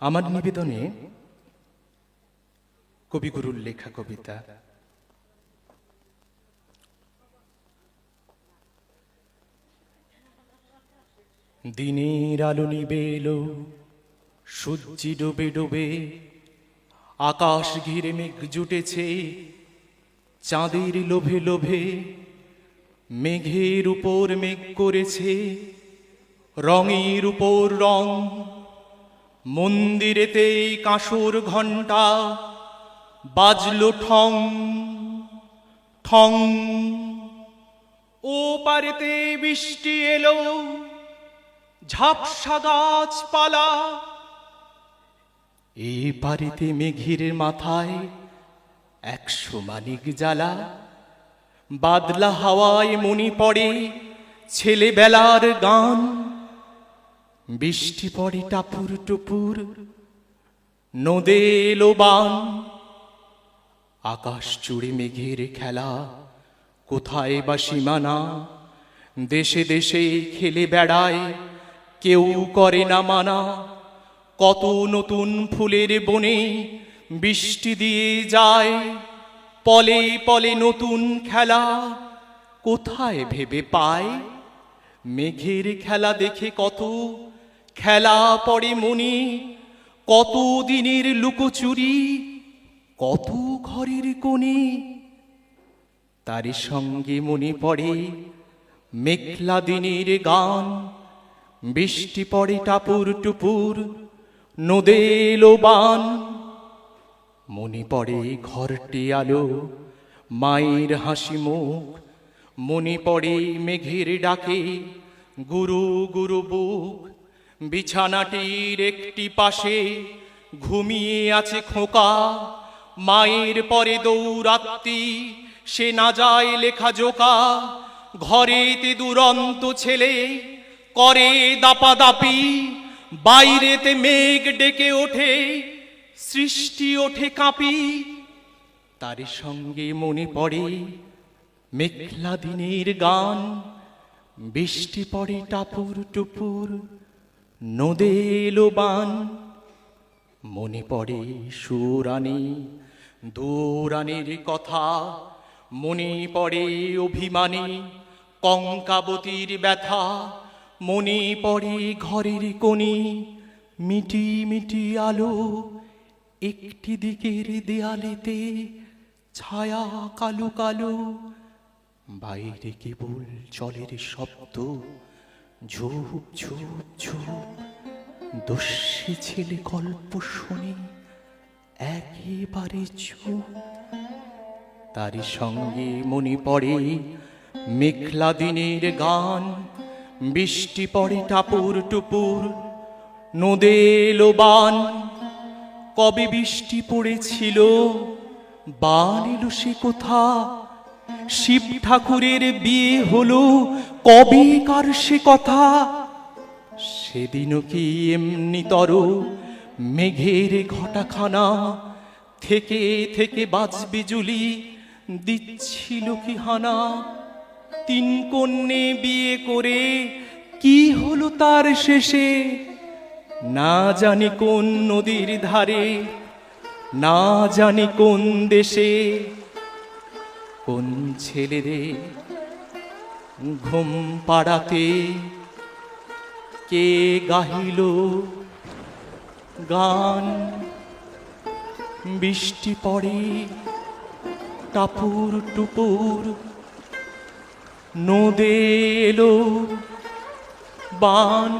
আমার নিবেদনে কবিগুরুর লেখা কবিতা। দিনের আলো নিবে এলো, সূর্যি ডুবে ডুবে, আকাশ ঘিরে মেঘ জুটেছে চাঁদের লোভে লোভে। মেঘের উপর মেঘ করেছে রঙের উপর রং, মন্দিরেতে কাঁসর ঘণ্টা বাজলো ঠং ঠং। ও পারেতে বৃষ্টি এলো, ঝাপসা গাছপালা, এ পারেতে মেঘের মাথায় 100 মানিক জ্বালা। বাদলা হাওয়ায় মনে পড়ে ছেলেবেলার গান, বৃষ্টি পড়ে টাপুর টুপুর, নদে এলো বান। আকাশ জুড়ে মেঘের খেলা, কোথায় বা সীমানা, দেশে দেশে খেলে বেড়ায়, কেউ করে না মানা। কত নতুন ফুলের বনে বৃষ্টি দিয়ে যায়, পলে পলে নতুন খেলা কোথায় ভেবে পায়। মেঘের খেলা দেখে কত খেলা পড়ে মনে, কত দিনের লুকোচুরি, কত ঘরের কোণে। তার সঙ্গে মনে পড়ে মেঘলা দিনের গান, বৃষ্টি পড়ে টাপুর টুপুর, নদে এলো বান। মনে পড়ে ঘরটি আলো, মায়ের হাসি মুখ, মনে পড়ে মেঘের ডাকে গুরু গুরু বুক। বিছানাটির একটি পাশে ঘুমিয়ে আছে খোকা, মায়ের পরে দৌরাত্তি সে না যায় লেখা জোকা। ঘরেতে দুরন্ত ছেলে করে দাপাদাপি, বাইরেতে মেঘ ডেকে ওঠে সৃষ্টি ওঠে কাঁপি। তার সঙ্গে মনে পড়ে মেঘলা দিনের গান, বৃষ্টি পড়ে টাপুর টুপুর, নদে এলো বান। মনে পড়ে সুরানি দৌরানির কথা, মনে পড়ে অভিমানী কঙ্কাবতীর ব্যথা। মনে পড়ে ঘরের কোণে মিটি মিটি আলো, একটি দিকের দেয়ালেতে ছায়া কালো কালো। বাইরে কেবল জলের শব্দ, ঝুপ ঝুপ ঝুপ। দস্যি ছেলে গল্প শুনে একেবারে চুপ। তারই সঙ্গে মনে পড়ে মেঘলা দিনের গান, বৃষ্টি পড়ে টাপুর টুপুর, নদে এলো বান। কবে বৃষ্টি পড়েছিল, বান এলো সে কোথা। শিব ঠাকুরের বিয়ে হলো, কবে কার সে কথা। সেদিনও কি এমনি তর মেঘের ঘটাখানা, থেকে থেকে বাজবে জুলি দিচ্ছিল কি হানা। 3 কন্যে বিয়ে করে কি হলো তার শেষে, না জানি কোন নদীর ধারে, না জানি কোন দেশে। কোন ছেলেদের ঘুম পাড়াতে কে গাহিল গান। বৃষ্টি পড়ে টাপুর টুপুর, নদে এলো বান।